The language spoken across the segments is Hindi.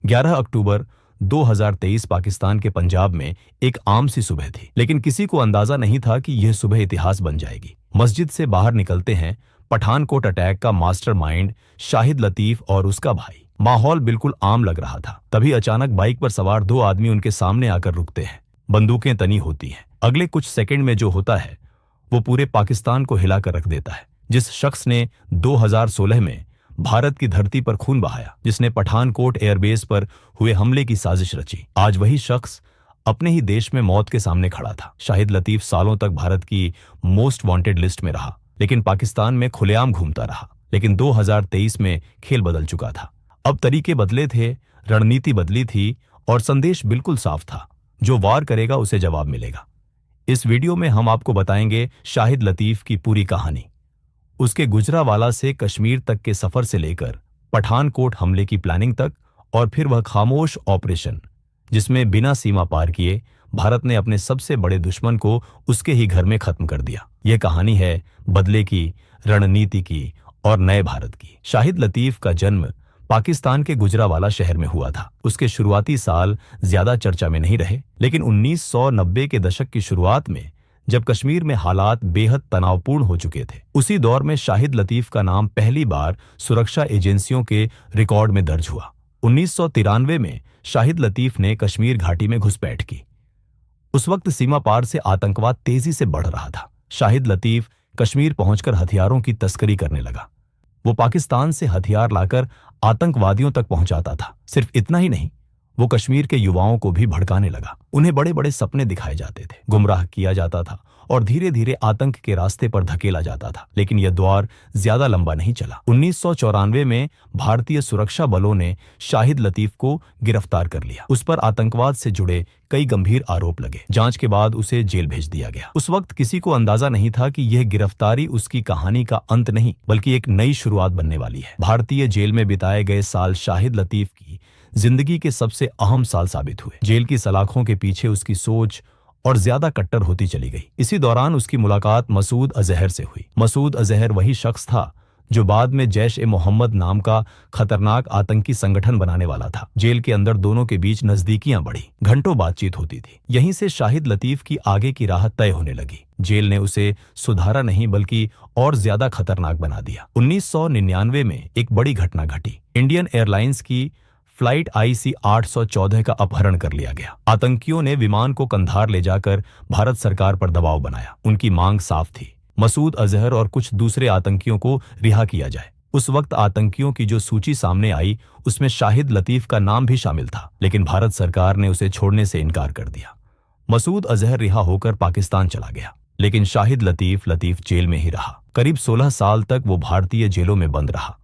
11 अक्टूबर 2023 पाकिस्तान के पंजाब में एक आम सी सुबह थी, लेकिन किसी को अंदाजा नहीं था कि यह सुबह इतिहास बन जाएगी। मस्जिद से बाहर निकलते हैं पठानकोट अटैक का मास्टरमाइंड शाहिद लतीफ और उसका भाई। माहौल बिल्कुल आम लग रहा था। तभी अचानक बाइक पर सवार दो आदमी उनके सामने आकर रुकते हैं। बंदूकें तनी होती हैं। अगले कुछ सेकंड में जो होता है वो पूरे पाकिस्तान को हिलाकर रख देता है। जिस शख्स ने 2016 में भारत की धरती पर खून बहाया, जिसने पठानकोट एयरबेस पर हुए हमले की साजिश रची, आज वही शख्स अपने ही देश में मौत के सामने खड़ा था। शाहिद लतीफ सालों तक भारत की मोस्ट वांटेड लिस्ट में रहा, लेकिन पाकिस्तान में खुलेआम घूमता रहा। लेकिन 2023 में खेल बदल चुका था। अब तरीके बदले थे, रणनीति बदली थी और संदेश बिल्कुल साफ था, जो वार करेगा उसे जवाब मिलेगा। इस वीडियो में हम आपको बताएंगे शाहिद लतीफ की पूरी कहानी, उसके गुजरावाला से कश्मीर तक के सफर से लेकर पठानकोट हमले की प्लानिंग तक, और फिर वह खामोश ऑपरेशन जिसमें बिना सीमा पार किए भारत ने अपने सबसे बड़े दुश्मन को उसके ही घर में खत्म कर दिया। यह कहानी है बदले की, रणनीति की और नए भारत की। शाहिद लतीफ का जन्म पाकिस्तान के गुजरावाला शहर में हुआ था। उसके शुरुआती साल ज्यादा चर्चा में नहीं रहे, लेकिन 1990 के दशक की शुरुआत में जब कश्मीर में हालात बेहद तनावपूर्ण हो चुके थे, उसी दौर में शाहिद लतीफ का नाम पहली बार सुरक्षा एजेंसियों के रिकॉर्ड में दर्ज हुआ। 1993 में शाहिद लतीफ ने कश्मीर घाटी में घुसपैठ की। उस वक्त सीमा पार से आतंकवाद तेजी से बढ़ रहा था। शाहिद लतीफ कश्मीर पहुंचकर हथियारों की तस्करी करने लगा। वो पाकिस्तान से हथियार लाकर आतंकवादियों तक पहुंचाता था। सिर्फ इतना ही नहीं, वो कश्मीर के युवाओं को भी भड़काने लगा। उन्हें बड़े बड़े सपने दिखाए जाते थे, गुमराह किया जाता था और धीरे धीरे आतंक के रास्ते पर धकेला जाता था। लेकिन यह दौर ज्यादा लंबा नहीं चला। 1994 में भारतीय सुरक्षा बलों ने शाहिद लतीफ को गिरफ्तार कर लिया। उस पर आतंकवाद से जुड़े कई गंभीर आरोप लगे। जांच के बाद उसे जेल भेज दिया गया। उस वक्त किसी को अंदाजा नहीं था कि यह गिरफ्तारी उसकी कहानी का अंत नहीं, बल्कि एक नई शुरुआत बनने वाली है। भारतीय जेल में बिताए गए साल शाहिद लतीफ की जिंदगी के सबसे अहम साल साबित हुए। जेल की सलाखों के पीछे उसकी सोच और ज्यादा कट्टर होती चली गई। इसी दौरान उसकी मुलाकात मसूद अजहर से हुई। मसूद अजहर वही शख्स था जो बाद में जैश-ए-मोहम्मद नाम का खतरनाक आतंकी संगठन बनाने वाला था। जेल के अंदर दोनों के बीच नजदीकियां बढ़ी, घंटों बातचीत होती थी। यहीं से शाहिद लतीफ की आगे की राह तय होने लगी। जेल ने उसे सुधारा नहीं, बल्कि और ज्यादा खतरनाक बना दिया। 1999 में एक बड़ी घटना घटी। इंडियन एयरलाइंस की फ्लाइट IC 814 का अपहरण कर लिया गया। आतंकियों ने विमान को कंधार ले जाकर भारत सरकार पर दबाव बनाया। उनकी मांग साफ थी, मसूद अजहर और कुछ दूसरे आतंकियों को रिहा किया जाए। उस वक्त आतंकियों की जो सूची सामने आई, उसमें शाहिद लतीफ का नाम भी शामिल था, लेकिन भारत सरकार ने उसे छोड़ने से इनकार कर दिया। मसूद अजहर रिहा होकर पाकिस्तान चला गया, लेकिन शाहिद लतीफ जेल में ही रहा। करीब 16 साल तक वो भारतीय जेलों में बंद रहा।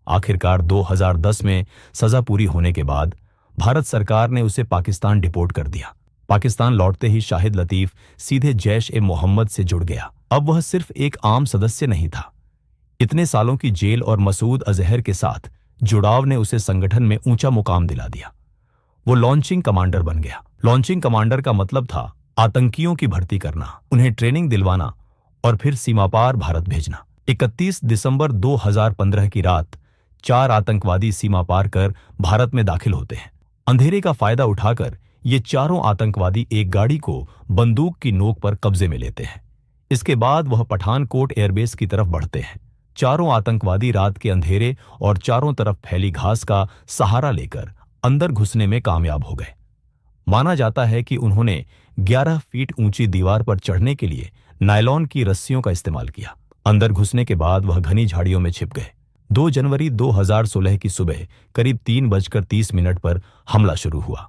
आखिरकार 2010 में सजा पूरी होने के बाद भारत सरकार ने उसे पाकिस्तान डिपोर्ट कर दिया। पाकिस्तान लौटते ही शाहिद लतीफ सीधे जैश-ए-मोहम्मद से जुड़ गया। अब वह सिर्फ एक आम सदस्य नहीं था। इतने सालों की जेल और मसूद अजहर के साथ जुड़ाव ने उसे संगठन में ऊंचा मुकाम दिला दिया। वो लॉन्चिंग कमांडर बन गया। लॉन्चिंग कमांडर का मतलब था आतंकियों की भर्ती करना, उन्हें ट्रेनिंग दिलवाना और फिर सीमा पार भारत भेजना। 31 दिसंबर 2015 की रात 4 आतंकवादी सीमा पार कर भारत में दाखिल होते हैं। अंधेरे का फायदा उठाकर ये चारों आतंकवादी एक गाड़ी को बंदूक की नोक पर कब्जे में लेते हैं। इसके बाद वह पठानकोट एयरबेस की तरफ बढ़ते हैं। चारों आतंकवादी रात के अंधेरे और चारों तरफ फैली घास का सहारा लेकर अंदर घुसने में कामयाब हो गए। माना जाता है कि उन्होंने 11 फीट ऊंची दीवार पर चढ़ने के लिए नायलॉन की रस्सियों का इस्तेमाल किया। अंदर घुसने के बाद वह घनी झाड़ियों में छिप गए। 2 जनवरी 2016 की सुबह करीब 3:30 पर हमला शुरू हुआ।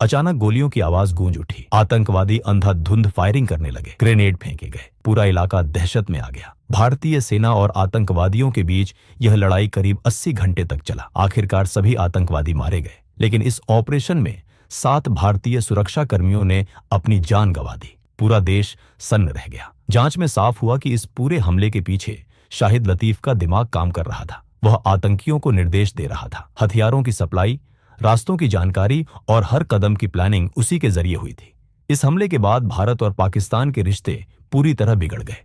अचानक गोलियों की आवाज गूंज उठी। आतंकवादी अंधाधुंध फायरिंग करने लगे। ग्रेनेड फेंके गए। पूरा इलाका दहशत में आ गया। भारतीय सेना और आतंकवादियों के बीच यह लड़ाई करीब 80 घंटे तक चला। आखिरकार सभी आतंकवादी मारे गए, लेकिन इस ऑपरेशन में 7 भारतीय सुरक्षा कर्मियों ने अपनी जान गंवा दी। पूरा देश सन्न रह गया। जांच में साफ हुआ कि इस पूरे हमले के पीछे शाहिद लतीफ का दिमाग काम कर रहा था। वह आतंकियों को निर्देश दे रहा था। हथियारों की सप्लाई, रास्तों की जानकारी और हर कदम की प्लानिंग उसी के जरिए हुई थी। इस हमले के बाद भारत और पाकिस्तान के रिश्ते पूरी तरह बिगड़ गए।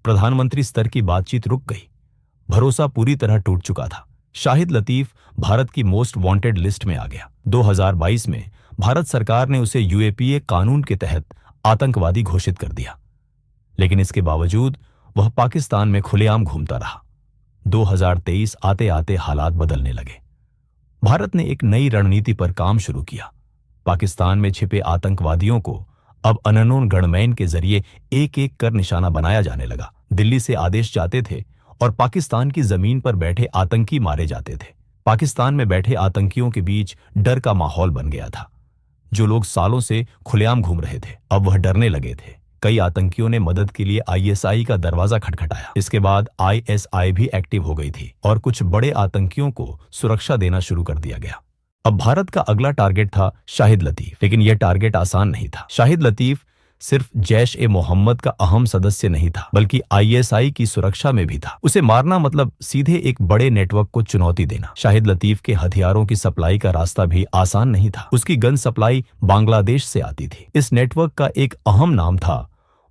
प्रधानमंत्री स्तर की बातचीत रुक गई। भरोसा पूरी तरह टूट चुका था। शाहिद लतीफ भारत की मोस्ट वांटेड लिस्ट में आ गया। 2022 में भारत सरकार ने उसे यूएपीए कानून के तहत आतंकवादी घोषित कर दिया, लेकिन इसके बावजूद वह पाकिस्तान में खुलेआम घूमता रहा। 2023 आते आते हालात बदलने लगे। भारत ने एक नई रणनीति पर काम शुरू किया। पाकिस्तान में छिपे आतंकवादियों को अब अननोन गनमैन के जरिए एक एक कर निशाना बनाया जाने लगा। दिल्ली से आदेश जाते थे और पाकिस्तान की जमीन पर बैठे आतंकी मारे जाते थे। पाकिस्तान में बैठे आतंकियों के बीच डर का माहौल बन गया था। जो लोग सालों से खुलेआम घूम रहे थे, अब वह डरने लगे थे। कई आतंकियों ने मदद के लिए आईएसआई का दरवाजा खटखटाया। इसके बाद आईएसआई भी एक्टिव हो गई थी और कुछ बड़े आतंकियों को सुरक्षा देना शुरू कर दिया गया। अब भारत का अगला टारगेट था शाहिद लतीफ, लेकिन यह टारगेट आसान नहीं था। शाहिद लतीफ सिर्फ जैश ए मोहम्मद का अहम सदस्य नहीं था, बल्कि आईएसआई की सुरक्षा में भी था। उसे मारना मतलब सीधे एक बड़े नेटवर्क को चुनौती देना। शाहिद लतीफ के हथियारों की सप्लाई का रास्ता भी आसान नहीं था। उसकी गन सप्लाई बांग्लादेश से आती थी। इस नेटवर्क का एक अहम नाम था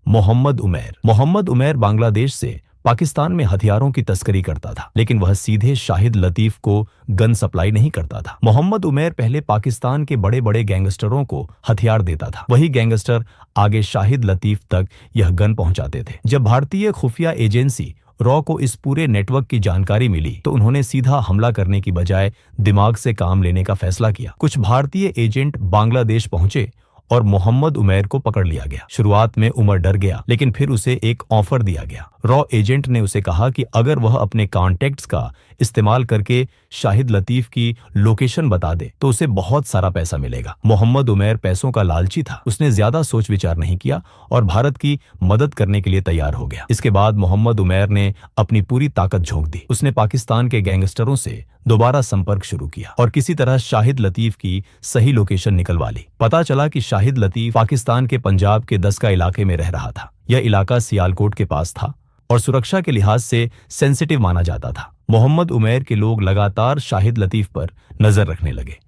मोहम्मद उमैर। मोहम्मद उमैर बांग्लादेश से पाकिस्तान में हथियारों की तस्करी करता था, लेकिन वह सीधे शाहिद लतीफ को गन सप्लाई नहीं करता था। मोहम्मद उमैर पहले पाकिस्तान के बड़े बड़े गैंगस्टरों को हथियार देता था। वही गैंगस्टर आगे शाहिद लतीफ तक यह गन पहुंचाते थे। जब भारतीय खुफिया एजेंसी रॉ को इस पूरे नेटवर्क की जानकारी मिली, तो उन्होंने सीधा हमला करने की बजाय दिमाग से काम लेने का फैसला किया। कुछ भारतीय एजेंट बांग्लादेश पहुंचे और मोहम्मद उमैर को पकड़ लिया गया। शुरुआत में उमर डर गया, लेकिन फिर उसे एक ऑफर दिया गया। रॉ एजेंट ने उसे कहा कि अगर वह अपने कॉन्टैक्ट्स का इस्तेमाल करके शाहिद लतीफ की लोकेशन बता दे तो उसे बहुत सारा पैसा मिलेगा। मोहम्मद उमैर पैसों का लालची था। उसने ज्यादा सोच विचार नहीं किया और भारत की मदद करने के लिए तैयार हो गया। इसके बाद मोहम्मद उमैर ने अपनी पूरी ताकत झोंक दी। उसने पाकिस्तान के गैंगस्टरों से दोबारा संपर्क शुरू किया और किसी तरह शाहिद लतीफ की सही लोकेशन निकलवा ली। पता चला कि शाहिद लतीफ पाकिस्तान के पंजाब के दसका इलाके में रह रहा था। यह इलाका सियालकोट के पास था और सुरक्षा के लिहाज से सेंसिटिव माना जाता था। मोहम्मद उमैर के लोग लगातार शाहिद लतीफ पर नजर रखने लगे।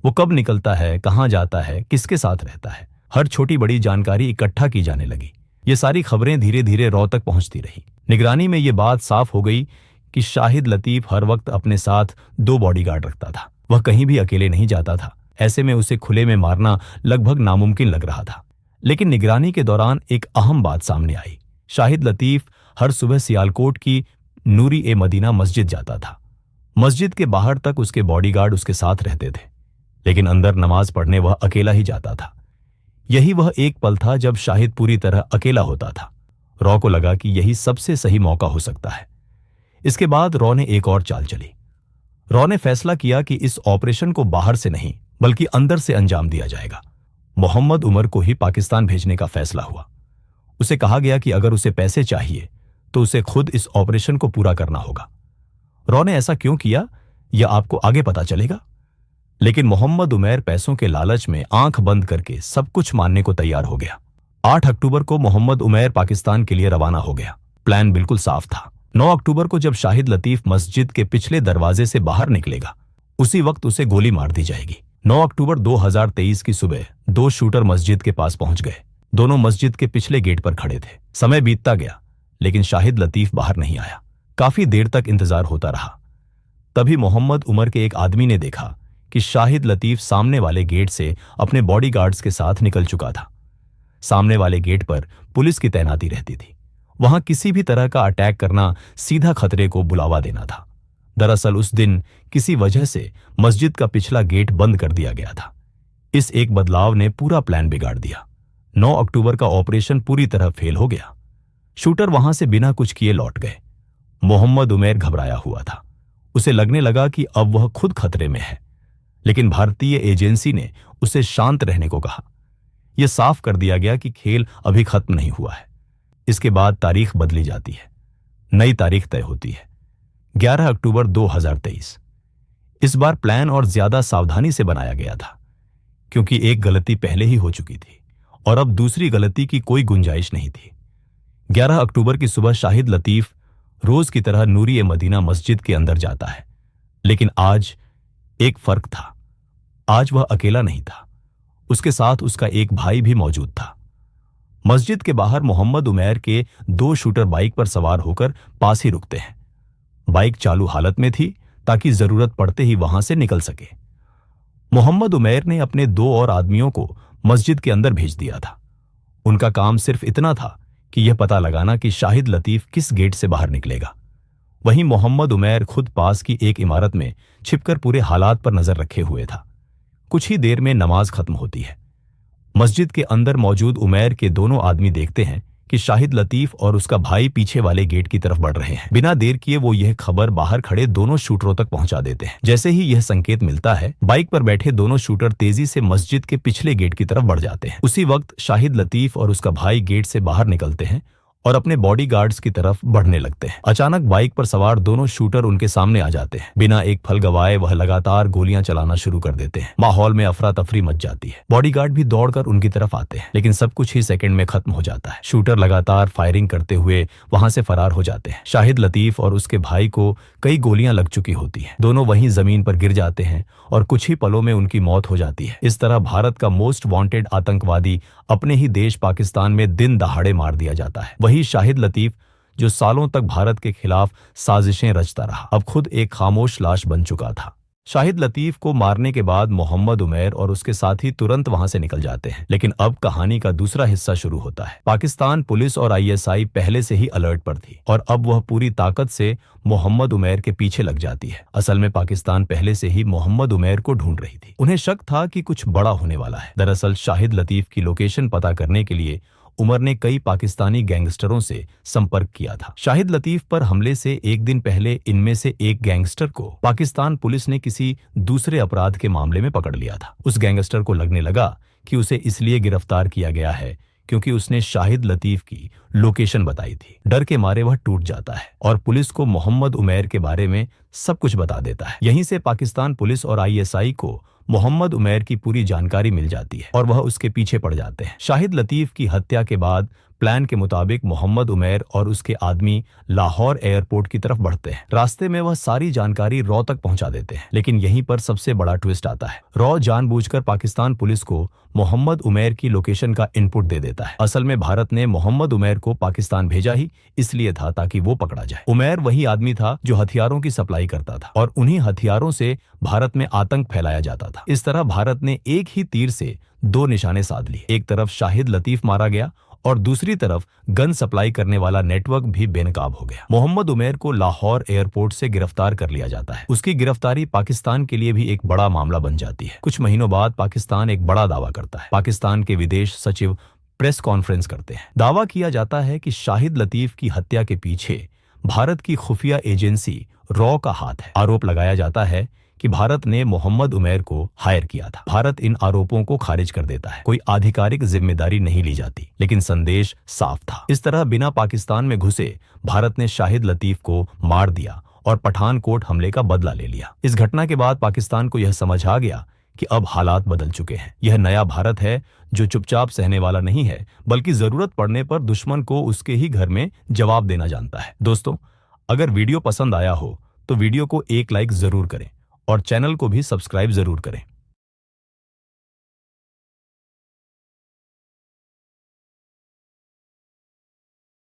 वो कब निकलता है, कहां जाता है, किसके साथ रहता है, हर छोटी बड़ी जानकारी इकट्ठा की जाने लगी। ये सारी खबरें धीरे धीरे रॉ तक पहुंचती रही। निगरानी में ये बात साफ हो गई कि शाहिद लतीफ हर वक्त अपने साथ 2 बॉडीगार्ड रखता था। वह कहीं भी अकेले नहीं जाता था। ऐसे में उसे खुले में मारना लगभग नामुमकिन लग रहा था। लेकिन निगरानी के दौरान एक अहम बात सामने आई। शाहिद लतीफ हर सुबह सियालकोट की नूरी ए मदीना मस्जिद जाता था। मस्जिद के बाहर तक उसके बॉडीगार्ड उसके साथ रहते थे, लेकिन अंदर नमाज पढ़ने वह अकेला ही जाता था। यही वह एक पल था जब शाहिद पूरी तरह अकेला होता था। रॉ को लगा कि यही सबसे सही मौका हो सकता है। इसके बाद रॉ ने एक और चाल चली। रॉ ने फैसला किया कि इस ऑपरेशन को बाहर से नहीं बल्कि अंदर से अंजाम दिया जाएगा। मोहम्मद उमर को ही पाकिस्तान भेजने का फैसला हुआ। उसे कहा गया कि अगर उसे पैसे चाहिए तो उसे खुद इस ऑपरेशन को पूरा करना होगा। रॉ ने ऐसा क्यों किया, यह आपको आगे पता चलेगा। लेकिन मोहम्मद उमैर पैसों के लालच में आंख बंद करके सब कुछ मानने को तैयार हो गया। 8 अक्टूबर को मोहम्मद उमैर पाकिस्तान के लिए रवाना हो गया। प्लान बिल्कुल साफ था। 9 अक्टूबर को जब शाहिद लतीफ मस्जिद के पिछले दरवाजे से बाहर निकलेगा, उसी वक्त उसे गोली मार दी जाएगी। 9 अक्टूबर 2023 की सुबह 2 शूटर मस्जिद के पास पहुंच गए। दोनों मस्जिद के पिछले गेट पर खड़े थे। समय बीतता गया, लेकिन शाहिद लतीफ बाहर नहीं आया। काफी देर तक इंतजार होता रहा। तभी मोहम्मद उमर के एक आदमी ने देखा कि शाहिद लतीफ सामने वाले गेट से अपने बॉडीगार्ड्स के साथ निकल चुका था। सामने वाले गेट पर पुलिस की तैनाती रहती थी। वहां किसी भी तरह का अटैक करना सीधा खतरे को बुलावा देना था। दरअसल उस दिन किसी वजह से मस्जिद का पिछला गेट बंद कर दिया गया था। इस एक बदलाव ने पूरा प्लान बिगाड़ दिया। 9 अक्टूबर का ऑपरेशन पूरी तरह फेल हो गया। शूटर वहां से बिना कुछ किए लौट गए। मोहम्मद उमैर घबराया हुआ था। उसे लगने लगा कि अब वह खुद खतरे में है, लेकिन भारतीय एजेंसी ने उसे शांत रहने को कहा। यह साफ कर दिया गया कि खेल अभी खत्म नहीं हुआ है। इसके बाद तारीख बदली जाती है। नई तारीख तय होती है, 11 अक्टूबर 2023। इस बार प्लान और ज्यादा सावधानी से बनाया गया था, क्योंकि एक गलती पहले ही हो चुकी थी और अब दूसरी गलती की कोई गुंजाइश नहीं थी। 11 अक्टूबर की सुबह शाहिद लतीफ रोज की तरह नूरी ए मदीना मस्जिद के अंदर जाता है, लेकिन आज एक फर्क था। आज वह अकेला नहीं था, उसके साथ उसका एक भाई भी मौजूद था। मस्जिद के बाहर मोहम्मद उमैर के 2 शूटर बाइक पर सवार होकर पास ही रुकते हैं। बाइक चालू हालत में थी ताकि जरूरत पड़ते ही वहां से निकल सके। मोहम्मद उमैर ने अपने 2 और आदमियों को मस्जिद के अंदर भेज दिया था। उनका काम सिर्फ इतना था कि यह पता लगाना कि शाहिद लतीफ किस गेट से बाहर निकलेगा। वहीं मोहम्मद उमैर खुद पास की एक इमारत में छिपकर पूरे हालात पर नजर रखे हुए था। कुछ ही देर में नमाज खत्म होती है। मस्जिद के अंदर मौजूद उमैर के दोनों आदमी देखते हैं कि शाहिद लतीफ और उसका भाई पीछे वाले गेट की तरफ बढ़ रहे हैं। बिना देर किए वो यह खबर बाहर खड़े दोनों शूटरों तक पहुंचा देते हैं। जैसे ही यह संकेत मिलता है, बाइक पर बैठे दोनों शूटर तेजी से मस्जिद के पिछले गेट की तरफ बढ़ जाते हैं। उसी वक्त शाहिद लतीफ और उसका भाई गेट से बाहर निकलते हैं और अपने बॉडीगार्ड्स की तरफ बढ़ने लगते हैं। अचानक बाइक पर सवार दोनों शूटर उनके सामने आ जाते हैं। बिना एक फल गवाए वह लगातार गोलियां चलाना शुरू कर देते हैं। माहौल में अफरा तफरी मच जाती है। बॉडीगार्ड भी दौड़कर उनकी तरफ आते हैं, लेकिन सब कुछ ही सेकंड में खत्म हो जाता है। शूटर लगातार फायरिंग करते हुए वहां से फरार हो जाते हैं। शाहिद लतीफ और उसके भाई को कई गोलियां लग चुकी होती हैं। दोनों वहीं जमीन पर गिर जाते हैं और कुछ ही पलों में उनकी मौत हो जाती है। इस तरह भारत का मोस्ट वांटेड आतंकवादी अपने ही देश पाकिस्तान में दिन दहाड़े मार दिया जाता है। वही शाहिद लतीफ, जो सालों तक भारत के खिलाफ साजिशें रचता रहा, अब खुद एक खामोश लाश बन चुका था। शाहिद लतीफ को मारने के बाद मोहम्मद उमैर और उसके साथी तुरंत वहां से निकल जाते हैं। लेकिन अब कहानी का दूसरा हिस्सा शुरू होता है। पाकिस्तान पुलिस और आईएसआई पहले से ही अलर्ट पर थी और अब वह पूरी ताकत से मोहम्मद उमैर के पीछे लग जाती है। असल में पाकिस्तान पहले से ही मोहम्मद उमैर को ढूंढ रही थी। उन्हें शक था कि कुछ बड़ा होने वाला है। दरअसल शाहिद लतीफ की लोकेशन पता करने के लिए उमर ने कई पाकिस्तानी गैंगस्टरों से संपर्क किया था। शाहिद लतीफ पर हमले से एक दिन पहले इनमें से एक गैंगस्टर को पाकिस्तान पुलिस ने किसी दूसरे अपराध के मामले में पकड़ लिया था। उस गैंगस्टर को लगने लगा कि उसे इसलिए गिरफ्तार किया गया है क्योंकि उसने शाहिद लतीफ की लोकेशन बताई थी। डर के मारे वह टूट जाता है और पुलिस को मोहम्मद उमैर के बारे में सब कुछ बता देता है। यहीं से पाकिस्तान पुलिस और आईएसआई को मोहम्मद उमैर की पूरी जानकारी मिल जाती है और वह उसके पीछे पड़ जाते हैं। शाहिद लतीफ की हत्या के बाद प्लान के मुताबिक मोहम्मद उमैर और उसके आदमी लाहौर एयरपोर्ट की तरफ बढ़ते हैं। रास्ते में वह सारी जानकारी रॉ तक पहुंचा देते हैं। लेकिन यहीं पर सबसे बड़ा ट्विस्ट आता है। रॉ जानबूझकर पाकिस्तान पुलिस को मोहम्मद उमैर की लोकेशन का इनपुट दे देता है। असल में भारत ने मोहम्मद उमैर को पाकिस्तान भेजा ही इसलिए था ताकि वो पकड़ा जाए। उमैर वही आदमी था जो हथियारों की सप्लाई करता था और उन्हीं हथियारों से भारत में आतंक फैलाया जाता था। इस तरह भारत ने एक ही तीर से 2 निशाने साध लिए। एक तरफ शाहिद लतीफ मारा गया और दूसरी तरफ गन सप्लाई करने वाला नेटवर्क भी बेनकाब हो गया। मोहम्मद उमैर को लाहौर एयरपोर्ट से गिरफ्तार कर लिया जाता है। उसकी गिरफ्तारी पाकिस्तान के लिए भी एक बड़ा मामला बन जाती है। कुछ महीनों बाद पाकिस्तान एक बड़ा दावा करता है। पाकिस्तान के विदेश सचिव प्रेस कॉन्फ्रेंस करते हैं। दावा किया जाता है कि शाहिद लतीफ की हत्या के पीछे भारत की खुफिया एजेंसी रॉ का हाथ है। आरोप लगाया जाता है कि भारत ने मोहम्मद उमैर को हायर किया था। भारत इन आरोपों को खारिज कर देता है। कोई आधिकारिक जिम्मेदारी नहीं ली जाती, लेकिन संदेश साफ था। इस तरह बिना पाकिस्तान में घुसे भारत ने शाहिद लतीफ को मार दिया और पठानकोट हमले का बदला ले लिया। इस घटना के बाद पाकिस्तान को यह समझ आ गया कि अब हालात बदल चुके हैं। यह नया भारत है जो चुपचाप सहने वाला नहीं है, बल्कि जरूरत पड़ने पर दुश्मन को उसके ही घर में जवाब देना जानता है। दोस्तों, अगर वीडियो पसंद आया हो तो वीडियो को एक लाइक जरूर करें और चैनल को भी सब्सक्राइब जरूर करें।